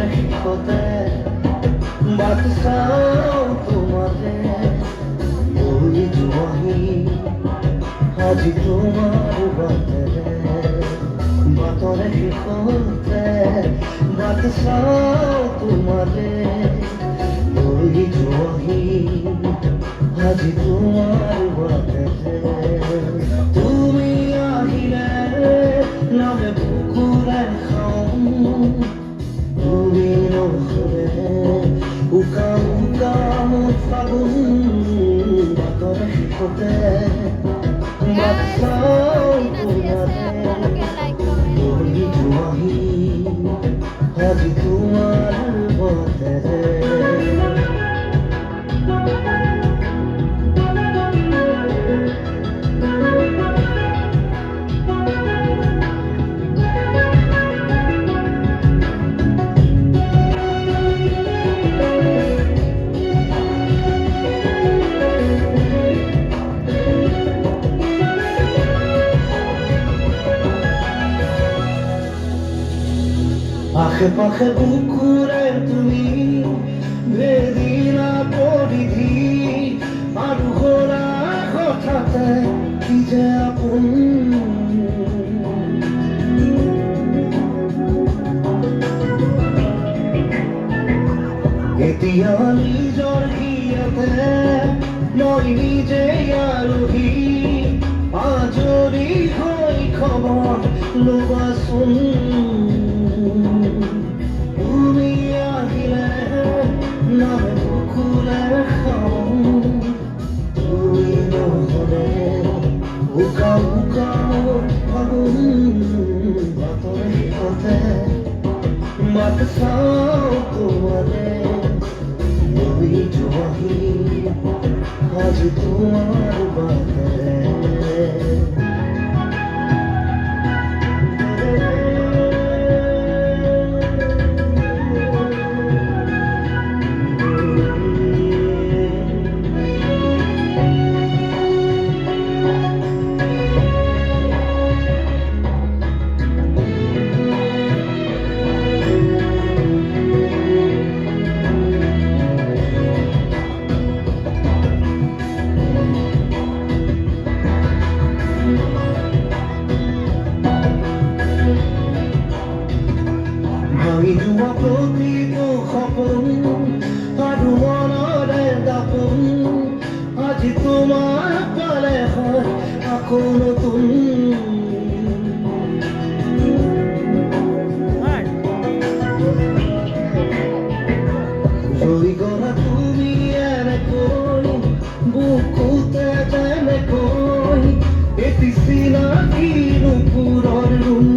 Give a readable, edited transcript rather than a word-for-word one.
বাতরে শিখতে বাট চাওঁ তোমাৰে বহি যোৱাহি আজি তোমাৰ বাটেৰে বাতৰে শিখতে বাট চাওঁ তোমাৰে বহি যোৱাহি আজি তোমাৰ বাটেৰে তুমি আহিলে নামে বুকুৰে খাওঁ তুমি নহ'লে উকা উকা মোৰ ফাগুন বাতৰে শিখতে বাট চাওঁ তোমাৰে বহি যোৱাহি আজি তোমাৰ বাটেৰে আশে পাশে বুকুৰে তুমি বেদিনা পৰিধি আৰু সৰা হঠাতে কি যে আপোন এতিয়া নিজৰ হিয়াতে মই নিজে আলহী আজৰি হৈ খবৰ ল'বাচোন তুমি আহিলে নামে বুকুৰে খাওঁ তুমি নহ'লে উকা উকা ফাগুন বাতৰে শিখতে বাট চাওঁ তোমাৰে বহি যোৱাহি আজি তোমাৰ বাটেৰে ভাঙি যোৱা প্ৰতিটো সপোন আৰু মনৰে দাপোন আজি তোমাৰ পালে হয় আকৌ নতুন ৰৈ গ'লা তুমি এনেকৈ বুকুতে যেনেকৈ এটি চিনাকি নুপুৰৰ ৰুম